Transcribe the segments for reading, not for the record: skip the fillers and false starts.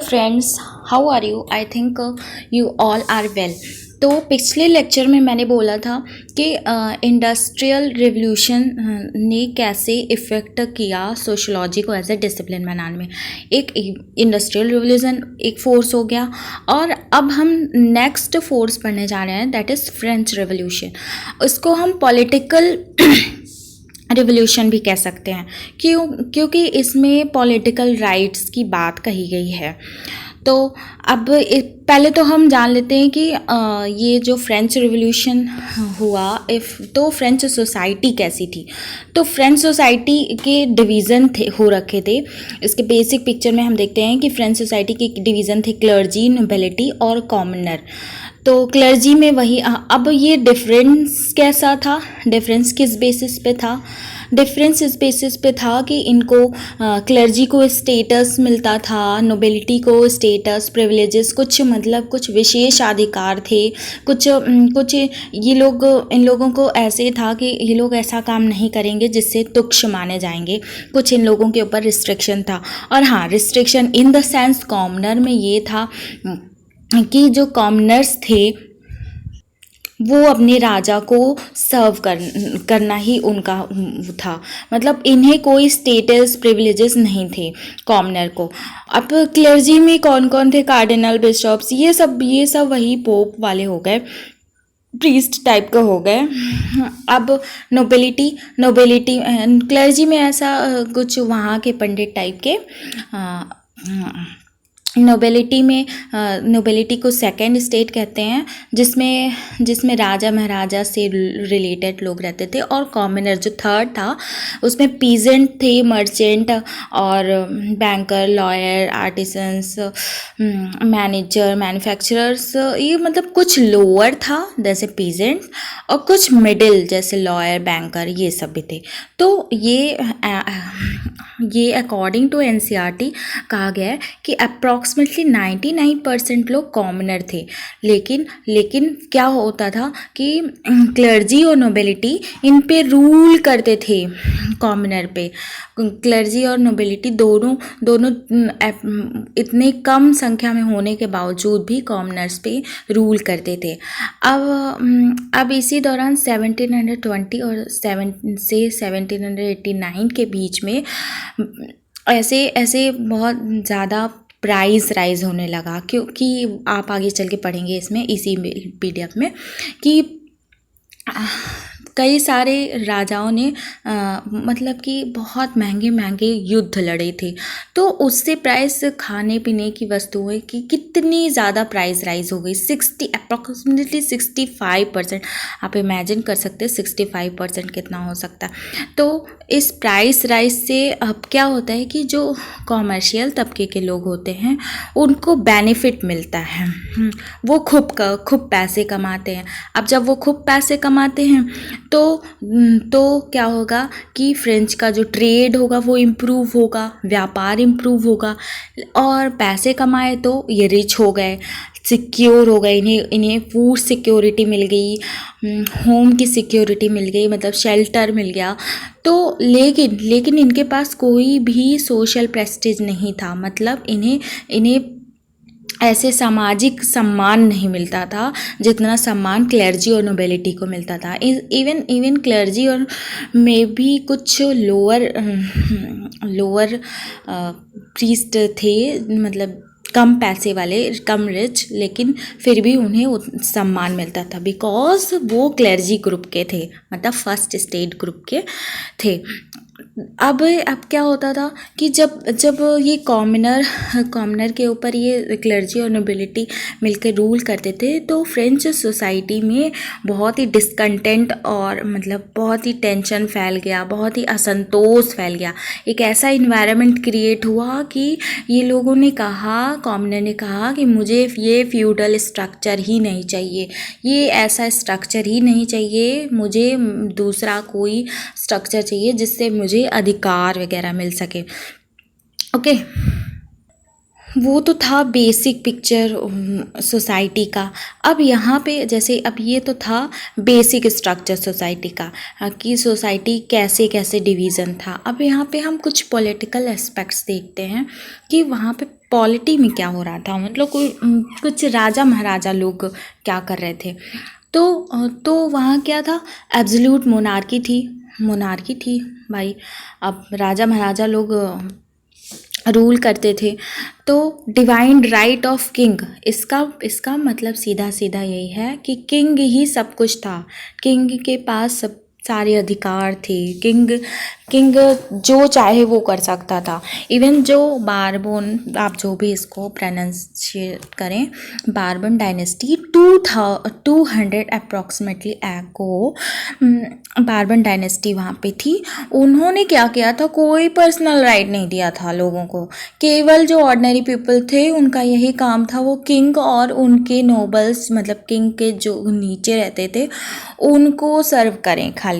Friends, how are you? I think you all are well. तो पिछले lecture में मैंने बोला था कि इंडस्ट्रियल रिवॉल्यूशन ने कैसे इफ़ेक्ट किया सोशोलॉजी को एज ए डिसिप्लिन बनाने में। एक इंडस्ट्रियल रिवॉल्यूशन एक फोर्स हो गया, और अब हम नेक्स्ट फोर्स पढ़ने जा रहे हैं, दैट इज़ फ्रेंच रिवॉल्यूशन। इसको हम पॉलिटिकल रिवॉल्यूशन भी कह सकते हैं, क्योंकि इसमें पॉलिटिकल राइट्स की बात कही गई है। तो अब पहले तो हम जान लेते हैं कि ये जो फ्रेंच रिवॉल्यूशन हुआ, तो फ्रेंच सोसाइटी कैसी थी। तो फ्रेंच सोसाइटी के डिवीज़न हो रखे थे। इसके बेसिक पिक्चर में हम देखते हैं कि फ्रेंच सोसाइटी के डिवीज़न थे क्लर्जी, नोबिलिटी और कॉमनर। तो क्लर्जी में वही, अब ये डिफरेंस कैसा था, डिफरेंस किस बेसिस पे था? डिफरेंस इस बेसिस पे था कि इनको क्लर्जी को स्टेटस मिलता था, नोबिलिटी को स्टेटस, प्रिविलेजेस, कुछ विशेष अधिकार थे, कुछ इन लोगों को ऐसे था कि ये लोग ऐसा काम नहीं करेंगे जिससे तुच्छ माने जाएंगे। कुछ इन लोगों के ऊपर रिस्ट्रिक्शन था। और हाँ, restriction in the sense commoner में ये था कि जो कॉमनर्स थे वो अपने राजा को सर्व करना ही उनका था, मतलब इन्हें कोई स्टेटस प्रिविलेजेस नहीं थे कॉमनर को। अब क्लर्जी में कौन कौन थे? कार्डिनल, बिशॉप्स, ये सब वही पोप वाले हो गए, प्रीस्ट टाइप का हो गए। अब नोबिलिटी क्लर्जी में ऐसा कुछ वहाँ के पंडित टाइप के। नोबिलिटी को सेकंड स्टेट कहते हैं, जिसमें राजा महाराजा से रिलेटेड लोग रहते थे। और कॉमनर जो थर्ड था, उसमें पीजेंट थे, मर्चेंट और banker, lawyer, artisans, manager, manufacturers. ये मतलब कुछ लोअर था जैसे पीजेंट, और कुछ मिडिल जैसे लॉयर, बैंकर, ये सब भी थे। तो ये अकॉर्डिंग टू एनसीईआरटी कहा गया है कि अप्रॉक्सीमेटली 99% लोग कॉमनर थे। लेकिन क्या होता था कि क्लर्जी और नोबिलिटी इन पे रूल करते थे, कॉमनर पे। क्लर्जी और नोबिलिटी दोनों इतने कम संख्या में होने के बावजूद भी कॉमनर्स पे रूल करते थे। अब इसी दौरान 1720 और 1789 के बीच में ऐसे बहुत ज़्यादा प्राइस राइज होने लगा, क्योंकि आप आगे चल के पढ़ेंगे इसमें, इसी पीडीएफ में, कि कई सारे राजाओं ने मतलब कि बहुत महंगे युद्ध लड़े थे। तो उससे प्राइस, खाने पीने की वस्तुएं की कितनी ज़्यादा प्राइस राइज हो गई, अप्रॉक्सीमेटली 65%। आप इमेजिन कर सकते हैं 65% कितना हो सकता है। तो इस प्राइस राइज से अब क्या होता है कि जो कॉमर्शियल तबके के लोग होते हैं उनको बेनिफिट मिलता है, वो खूब पैसे कमाते हैं। अब जब वो खूब पैसे कमाते हैं तो क्या होगा कि फ्रेंच का जो ट्रेड होगा वो इम्प्रूव होगा, व्यापार इम्प्रूव होगा, और पैसे कमाए तो ये रिच हो गए, सिक्योर हो गए, इन्हें फूड सिक्योरिटी मिल गई, होम की सिक्योरिटी मिल गई, मतलब शेल्टर मिल गया। तो लेकिन इनके पास कोई भी सोशल प्रेस्टीज नहीं था, मतलब इन्हें ऐसे सामाजिक सम्मान नहीं मिलता था जितना सम्मान क्लर्जी और नोबिलिटी को मिलता था। इवन क्लर्जी और में भी कुछ लोअर प्रीस्ट थे, मतलब कम पैसे वाले, कम रिच, लेकिन फिर भी उन्हें सम्मान मिलता था बिकॉज वो क्लर्जी ग्रुप के थे, मतलब फर्स्ट स्टेट ग्रुप के थे। अब क्या होता था कि जब ये कॉमनर के ऊपर ये क्लर्जी और नोबिलिटी मिलकर रूल करते थे, तो फ्रेंच सोसाइटी में बहुत ही डिस्कंटेंट और मतलब बहुत ही टेंशन फैल गया, बहुत ही असंतोष फैल गया। एक ऐसा इन्वायरमेंट क्रिएट हुआ कि ये लोगों ने कहा, कॉमनर ने कहा कि मुझे ये फ्यूडल स्ट्रक्चर ही नहीं चाहिए, ये ऐसा स्ट्रक्चर ही नहीं चाहिए, मुझे दूसरा कोई स्ट्रक्चर चाहिए जिससे मुझे अधिकार वगैरह मिल सके। ओके, वो तो था बेसिक पिक्चर सोसाइटी का। अब यहाँ पे जैसे अब ये तो था बेसिक स्ट्रक्चर सोसाइटी का, कि सोसाइटी कैसे कैसे डिवीज़न था। अब यहाँ पे हम कुछ पॉलिटिकल एस्पेक्ट्स देखते हैं कि वहाँ पे पॉलिटी में क्या हो रहा था, मतलब कोई कुछ राजा महाराजा लोग क्या कर रहे थे। तो वहाँ क्या था, एब्सोल्यूट मोनार्की थी भाई। अब राजा महाराजा लोग रूल करते थे। तो डिवाइन राइट ऑफ किंग, इसका इसका मतलब सीधा सीधा यही है कि किंग ही सब कुछ था, किंग के पास सब सारे अधिकार थे। किंग किंग जो चाहे वो कर सकता था। इवन जो बारबोन, आप जो भी इसको प्रोनाउंसिएट करें, बारबन डायनेस्टी 200 अप्रॉक्सीमेटली एगो बारबन डायनेस्टी वहाँ पे थी। उन्होंने क्या किया था, कोई पर्सनल राइट नहीं दिया था लोगों को। केवल जो ऑर्डिनरी पीपल थे उनका यही काम था, वो किंग और उनके नोबल्स, मतलब किंग के जो नीचे रहते थे उनको सर्व करें खाली।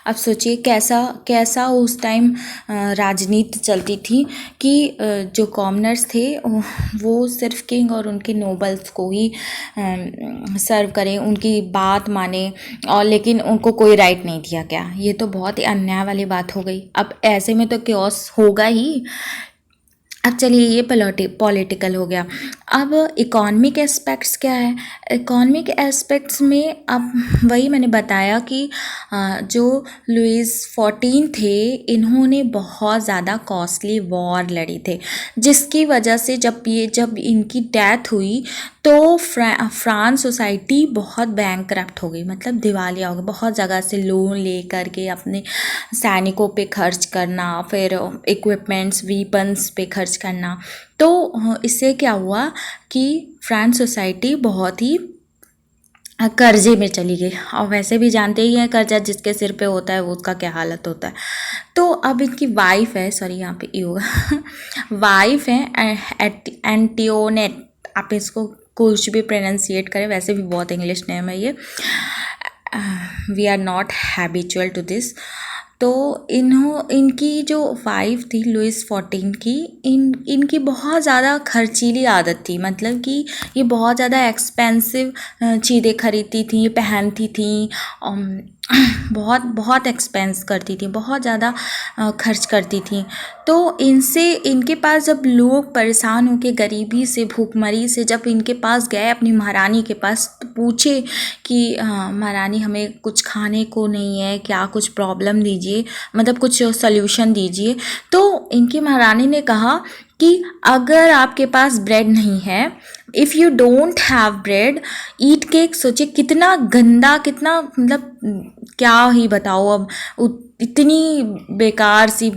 अब सोचिए कैसा कैसा उस टाइम राजनीति चलती थी कि जो कॉमनर्स थे वो सिर्फ किंग और उनके नोबल्स को ही सर्व करें, उनकी बात माने, और लेकिन उनको कोई राइट नहीं दिया गया। ये तो बहुत ही अन्याय वाली बात हो गई। अब ऐसे में तो क्योस होगा ही। अब चलिए ये पॉलिटिकल हो गया। अब इकोनॉमिक एस्पेक्ट्स क्या है, इकोनॉमिक एस्पेक्ट्स में अब वही मैंने बताया कि जो लुइस 14 थे इन्होंने बहुत ज़्यादा कॉस्टली वॉर लड़ी थे, जिसकी वजह से जब इनकी डेथ हुई तो फ्रांस सोसाइटी बहुत बैंकरप्ट हो गई, मतलब दिवालिया हो गई। बहुत जगह से लोन ले करके अपने सैनिकों पे खर्च करना, फिर इक्विपमेंट्स वीपन्स पे खर्च करना। तो इससे क्या हुआ कि फ्रांस सोसाइटी बहुत ही कर्जे में चली गई। और वैसे भी जानते ही हैं कर्जा जिसके सिर पे होता है वो उसका क्या हालत होता है। तो अब इनकी वाइफ है, सॉरी यहाँ पे ई होगा वाइफ है एंटियोनेट, आप इसको कुछ भी प्रोनाउंसिएट करें, वैसे भी बहुत इंग्लिश नेम है ये, we are not habitual to this. तो इनकी जो वाइफ थी लुइस 14 की, इनकी बहुत ज़्यादा खर्चीली आदत थी, मतलब कि ये बहुत ज़्यादा एक्सपेंसिव चीज़ें खरीदती थी, पहनती थी, बहुत बहुत एक्सपेंस करती थी, बहुत ज़्यादा खर्च करती थी। तो इनके पास जब लोग परेशान होकर गरीबी से, भूखमरी से जब इनके पास गए, अपनी महारानी के पास, तो पूछे कि महारानी हमें कुछ खाने को नहीं है, क्या कुछ प्रॉब्लम दीजिए, मतलब कुछ सल्यूशन दीजिए। तो इनकी महारानी ने कहा कि अगर आपके पास ब्रेड नहीं है, if you don't have bread eat cake. सोचिए कितना गंदा, कितना मतलब क्या ही बताओ। अब इतनी बेकार सी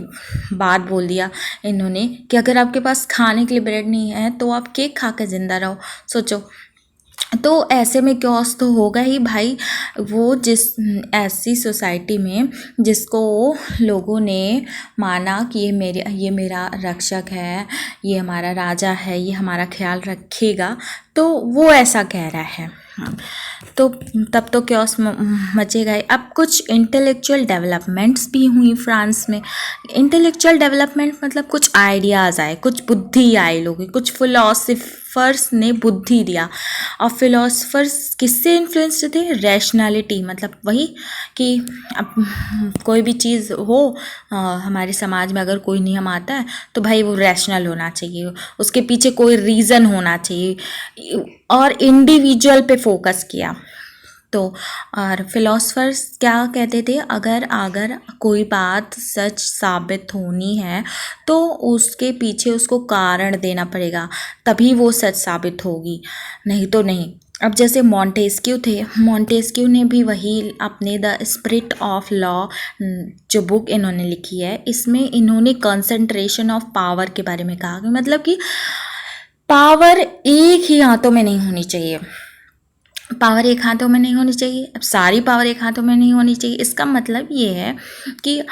बात बोल दिया इन्होंने कि अगर आपके पास खाने के लिए ब्रेड नहीं है तो आप केक खा के ज़िंदा रहो। सोचो, तो ऐसे में क्योस तो होगा ही भाई। वो ऐसी सोसाइटी में जिसको लोगों ने माना कि ये मेरा रक्षक है, ये हमारा राजा है, ये हमारा ख्याल रखेगा, तो वो ऐसा कह रहा है। हाँ, तो तब तो क्योस मचेगा ही। अब कुछ इंटेलेक्चुअल डेवलपमेंट्स भी हुई फ्रांस में। इंटेलेक्चुअल डेवलपमेंट मतलब कुछ आइडियाज़ आए, कुछ बुद्धि आए लोगों की, कुछ फिलोसफर्स ने बुद्धि दिया। और फिलोसफर्स किससे इन्फ्लुएंस्ड थे, रैशनैलिटी, मतलब वही कि अब कोई भी चीज़ हो हमारे समाज में, अगर कोई नियम आता है तो भाई वो रैशनल होना चाहिए, उसके पीछे कोई रीज़न होना चाहिए, और इंडिविजुअल पे फोकस किया। तो और फिलोसफर्स क्या कहते थे, अगर कोई बात सच साबित होनी है तो उसके पीछे उसको कारण देना पड़ेगा, तभी वो सच साबित होगी, नहीं तो नहीं। अब जैसे मॉन्टेस्क्यू ने भी वही अपने द स्पिरिट ऑफ लॉ जो बुक इन्होंने लिखी है, इसमें इन्होंने कंसंट्रेशन ऑफ पावर के बारे में कहा, मतलब कि पावर एक ही हाथों में नहीं होनी चाहिए। पावर एक हाथों में नहीं होनी चाहिए। अब सारी पावर एक हाथों में नहीं होनी चाहिए, इसका मतलब ये है कि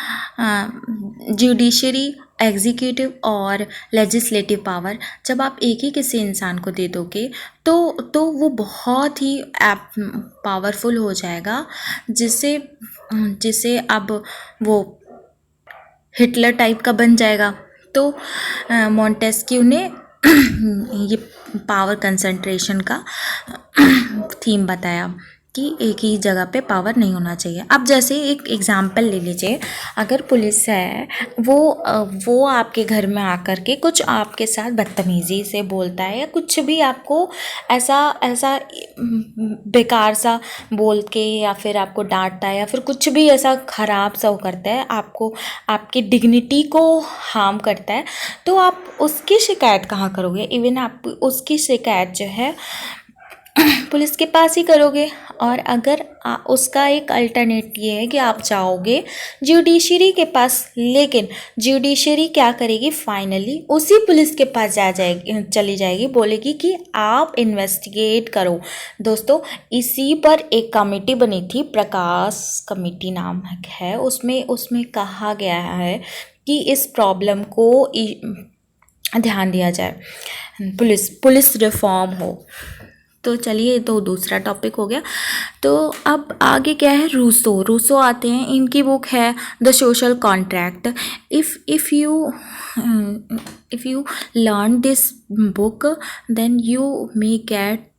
जुडिशरी, एग्जीक्यूटिव और लेजिस्लेटिव पावर जब आप एक ही किसी इंसान को दे दोगे तो वो बहुत ही पावरफुल हो जाएगा, जिसे अब वो हिटलर टाइप का बन जाएगा। तो मॉन्टेस्क्यू ने ये पावर कंसंट्रेशन का थीम बताया कि एक ही जगह पे पावर नहीं होना चाहिए। अब जैसे एक एग्जांपल ले लीजिए, अगर पुलिस है वो आपके घर में आकर के कुछ आपके साथ बदतमीज़ी से बोलता है या कुछ भी आपको ऐसा ऐसा बेकार सा बोल के या फिर आपको डांटता है या फिर कुछ भी ऐसा ख़राब सा वो करता है, आपको आपकी डिग्निटी को हार्म करता है, तो आप उसकी शिकायत कहाँ करोगे? इवन आप उसकी शिकायत जो है पुलिस के पास ही करोगे। और अगर उसका एक अल्टरनेट ये है कि आप जाओगे जुडिशरी के पास, लेकिन जुडिशरी क्या करेगी? फाइनली उसी पुलिस के पास चली जाएगी, बोलेगी कि आप इन्वेस्टिगेट करो। दोस्तों, इसी पर एक कमेटी बनी थी, प्रकाश कमेटी नाम है, उसमें कहा गया है कि इस प्रॉब्लम को ध्यान दिया जाए, पुलिस रिफॉर्म हो। तो चलिए, तो दूसरा टॉपिक हो गया। तो अब आगे क्या है? रूसो आते हैं, इनकी बुक है the social contract. If you learn this book then you may get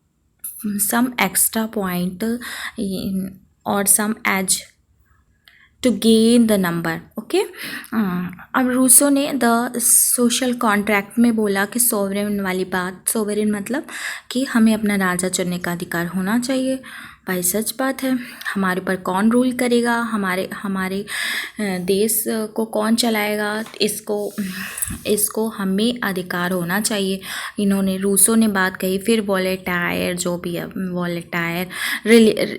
some extra point or some edge to gain the number. Okay, अब रूसो ने द सोशल कॉन्ट्रैक्ट में बोला कि सोवरेन वाली बात, सोवरेन मतलब कि हमें अपना राजा चुनने का अधिकार होना चाहिए। भाई सच बात है, हमारे ऊपर कौन रूल करेगा, हमारे देश को कौन चलाएगा, इसको हमें अधिकार होना चाहिए। इन्होंने रूसो ने बात कही। फिर वॉलेटायर, जो भी है वॉलेटायर,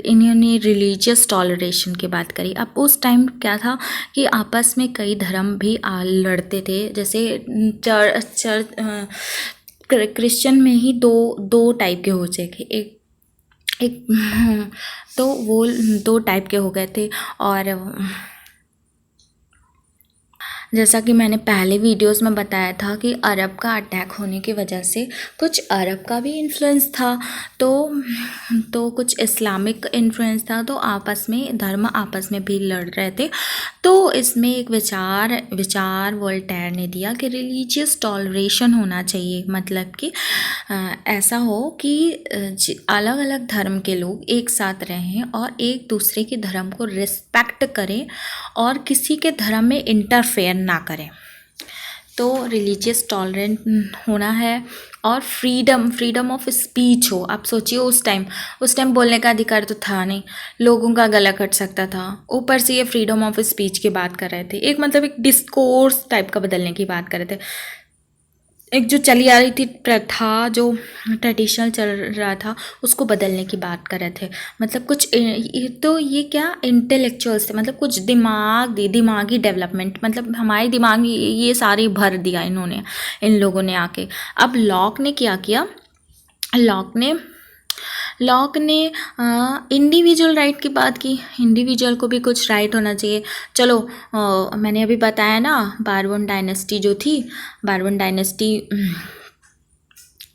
इन्होंने रिलीजियस टॉलरेशन की बात करी। अब उस टाइम क्या था कि आपस में कई धर्म भी लड़ते थे। जैसे क्रिश्चियन में ही दो टाइप के हो जाएंगे, एक तो वो दो टाइप के हो गए थे। और जैसा कि मैंने पहले वीडियोस में बताया था कि अरब का अटैक होने की वजह से कुछ अरब का भी इन्फ्लुएंस था, तो कुछ इस्लामिक इन्फ्लुएंस था, तो धर्म आपस में भी लड़ रहे थे। तो इसमें एक विचार वोल्टेयर ने दिया कि रिलीजियस टॉलरेशन होना चाहिए, मतलब कि ऐसा हो कि अलग अलग धर्म के लोग एक साथ रहें और एक दूसरे के धर्म को रिस्पेक्ट करें और किसी के धर्म में इंटरफेयर ना करें। तो रिलीजियस टॉलरेंट होना है और फ्रीडम ऑफ स्पीच हो। आप सोचिए, उस टाइम बोलने का अधिकार तो था नहीं, लोगों का गला कट सकता था, ऊपर से ये फ्रीडम ऑफ स्पीच की बात कर रहे थे। एक मतलब एक डिस्कोर्स टाइप का बदलने की बात कर रहे थे। एक जो चली आ रही थी प्रथा, जो ट्रेडिशनल चल रहा था, उसको बदलने की बात कर रहे थे। मतलब कुछ तो ये क्या इंटेलेक्चुअल्स थे, मतलब कुछ दिमागी डेवलपमेंट, मतलब हमारे दिमाग में ये सारे भर दिया इन्होंने, इन लोगों ने आके। अब लॉक ने क्या किया? लॉक ने इंडिविजुअल राइट की बात की, इंडिविजुअल को भी कुछ राइट होना चाहिए। चलो, मैंने अभी बताया ना, बारबन डायनेस्टी जो थी, बारबन डायनेस्टी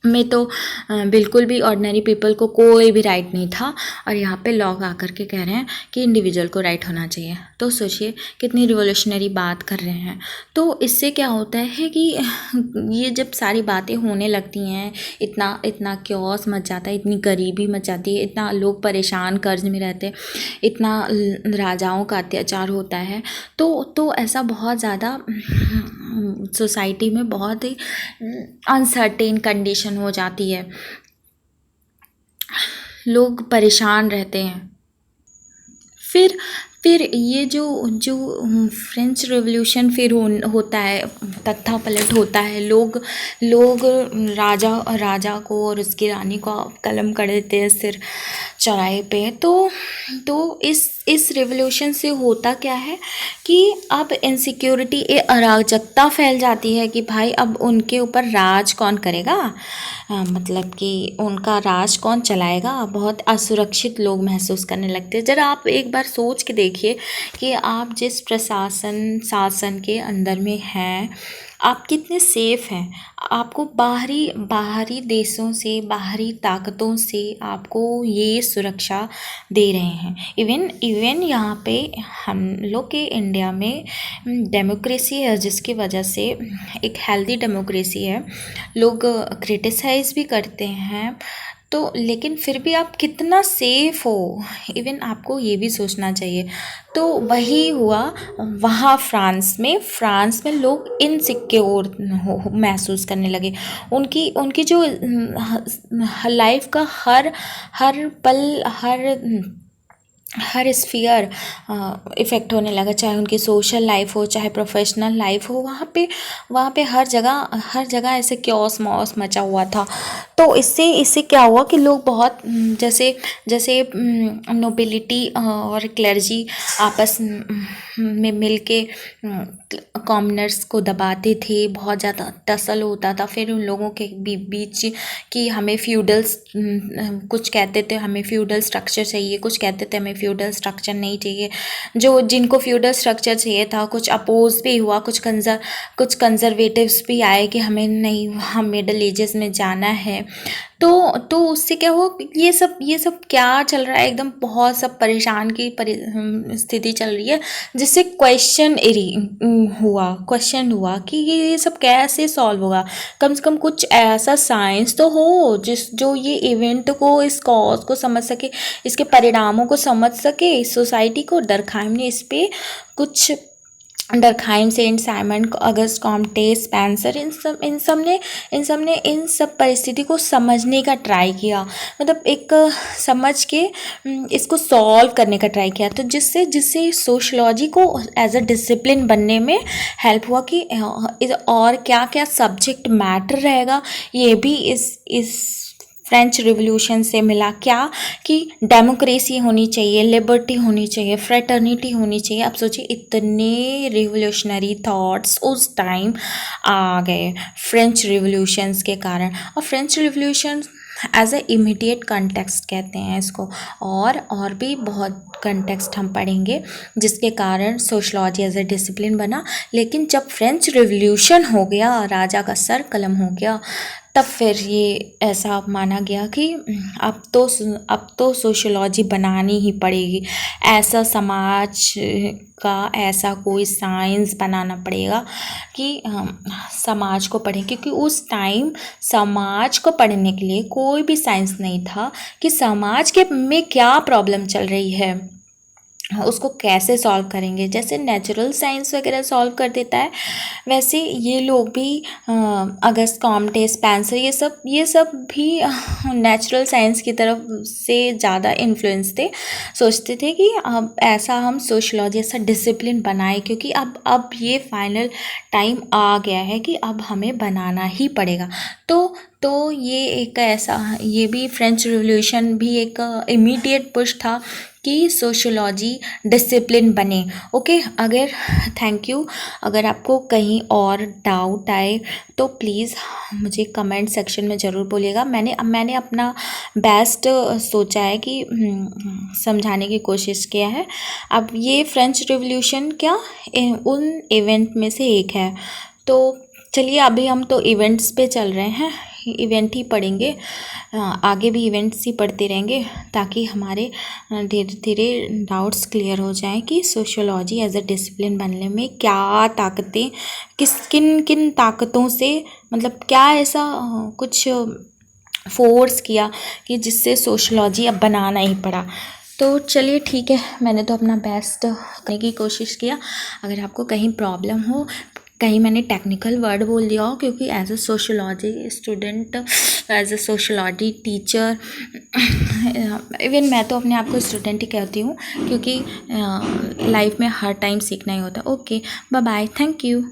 में तो बिल्कुल भी ऑर्डिनरी पीपल को कोई भी राइट नहीं था, और यहाँ पे लॉ आकर के कह रहे हैं कि इंडिविजुअल को राइट होना चाहिए। तो सोचिए कितनी रिवोल्यूशनरी बात कर रहे हैं। तो इससे क्या होता है कि ये जब सारी बातें होने लगती हैं, इतना क्योस मच जाता है, इतनी गरीबी मच जाती है, इतना लोग परेशान कर्ज में रहते हैं, इतना राजाओं का अत्याचार होता है, तो ऐसा बहुत ज़्यादा सोसाइटी में बहुत ही अनसर्टेन कंडीशन हो जाती है, लोग परेशान रहते हैं। फिर ये जो फ्रेंच रेवोल्यूशन फिर होता है, तख्ता पलट होता है, लोग राजा को और उसकी रानी को कलम कर देते हैं सिर चौराहे पे। तो इस रेवोल्यूशन से होता क्या है कि अब इनसिक्योरिटी, अराजकता फैल जाती है कि भाई अब उनके ऊपर राज कौन करेगा, मतलब कि उनका राज कौन चलाएगा। बहुत असुरक्षित लोग महसूस करने लगते हैं। जरा आप एक बार सोच के देखिए कि आप जिस शासन के अंदर में हैं, आप कितने सेफ हैं, आपको बाहरी बाहरी देशों से, बाहरी ताकतों से आपको ये सुरक्षा दे रहे हैं। इवन इवन यहाँ पे हम लोग के इंडिया में डेमोक्रेसी है, जिसकी वजह से एक हेल्दी डेमोक्रेसी है, लोग क्रिटिसाइज़ भी करते हैं, तो लेकिन फिर भी आप कितना सेफ हो, इवन आपको ये भी सोचना चाहिए। तो वही हुआ वहाँ फ्रांस में लोग इनसिक्योर महसूस करने लगे। उनकी उनकी जो लाइफ का हर हर पल, हर स्फीयर इफ़ेक्ट होने लगा, चाहे उनकी सोशल लाइफ हो, चाहे प्रोफेशनल लाइफ हो, वहाँ पे हर जगह ऐसे क्योस मॉस मचा हुआ था। तो इससे क्या हुआ कि लोग बहुत जैसे जैसे नोबिलिटी और क्लर्जी आपस में मिलके कॉमनर्स को दबाते थे, बहुत ज़्यादा टसल होता था। फिर उन लोगों के बीच कि हमें फ्यूडल्स, कुछ कहते थे हमें फ्यूडल स्ट्रक्चर चाहिए, कुछ कहते थे हमें फ्यूडल स्ट्रक्चर नहीं चाहिए। जिनको फ्यूडल स्ट्रक्चर चाहिए था, कुछ अपोज भी हुआ, कुछ कंजर्वेटिव्स भी आए कि हमें नहीं, हम मिडल एजेस में जाना है। तो उससे क्या हुआ, ये सब क्या चल रहा है, एकदम बहुत सब परेशान की स्थिति चल रही है, जिससे क्वेश्चन हुआ कि ये सब कैसे सॉल्व होगा। कम से कम कुछ ऐसा साइंस तो हो जो ये इवेंट को, इस कॉज को समझ सके, इसके परिणामों को समझ सके सोसाइटी को। डर्कहाइम ने इस पे कुछ, Durkheim, Saint Simon, Auguste Comte, Spencer, इन सब ने इन सब परिस्थिति को समझने का ट्राई किया, मतलब एक समझ के इसको सॉल्व करने का ट्राई किया। तो जिससे सोशलॉजी को एज अ डिसिप्लिन बनने में हेल्प हुआ कि और क्या क्या सब्जेक्ट मैटर रहेगा, ये भी इस फ्रेंच रिवॉल्यूशन से मिला। क्या कि डेमोक्रेसी होनी चाहिए, लिबर्टी होनी चाहिए, फ्रेटर्निटी होनी चाहिए। अब सोचिए, इतने रिवोल्यूशनरी थॉट्स उस टाइम आ गए फ्रेंच रिवॉल्यूशंस के कारण। और French revolution as a immediate context कहते हैं इसको, और भी बहुत कंटेक्स्ट हम पढ़ेंगे जिसके कारण सोशलॉजी एज ए डिसिप्लिन बना। लेकिन जब फ्रेंच रिवॉल्यूशन हो गया, राजा का सर कलम हो गया, तब फिर ये ऐसा माना गया कि अब तो सोशलॉजी बनानी ही पड़ेगी, ऐसा समाज का ऐसा कोई साइंस बनाना पड़ेगा कि समाज को पढ़ें। क्योंकि उस टाइम समाज को पढ़ने के लिए कोई भी साइंस नहीं था कि समाज के में क्या प्रॉब्लम चल रही है, उसको कैसे सॉल्व करेंगे। जैसे नेचुरल साइंस वगैरह सॉल्व कर देता है, वैसे ये लोग भी अगस्त कॉम्टे, स्पेंसर, ये सब भी नेचुरल साइंस की तरफ से ज़्यादा इन्फ्लुएंस थे। सोचते थे कि अब ऐसा हम सोशलॉजी ऐसा डिसिप्लिन बनाए, क्योंकि अब ये फाइनल टाइम आ गया है कि अब हमें बनाना ही पड़ेगा। तो ये एक ऐसा, ये भी फ्रेंच रिवॉल्यूशन भी एक इमीडिएट पुश था कि सोशलॉजी डिसिप्लिन बने। Okay, thank you. अगर आपको कहीं और डाउट आए तो प्लीज़ मुझे कमेंट सेक्शन में ज़रूर बोलिएगा। मैंने अपना बेस्ट सोचा है कि समझाने की कोशिश किया है। अब ये फ्रेंच रिवॉल्यूशन क्या उन इवेंट में से एक है। तो चलिए, अभी हम तो इवेंट्स पे चल रहे हैं, इवेंट ही पढ़ेंगे, आगे भी इवेंट्स ही पढ़ते रहेंगे, ताकि हमारे धीरे धीरे डाउट्स क्लियर हो जाएं कि सोशियोलॉजी एज अ डिसिप्लिन बनने में क्या ताकतें, किन किन ताकतों से, मतलब क्या ऐसा कुछ फोर्स किया कि जिससे सोशियोलॉजी अब बनाना ही पड़ा। तो चलिए ठीक है, मैंने तो अपना बेस्ट करने की कोशिश किया। अगर आपको कहीं प्रॉब्लम हो, कहीं मैंने टेक्निकल वर्ड बोल दिया हो, क्योंकि as a sociology student, as a sociology teacher, even मैं तो अपने आप को स्टूडेंट ही कहती हूँ, क्योंकि लाइफ में हर टाइम सीखना ही होता है। Okay, bye bye, thank you.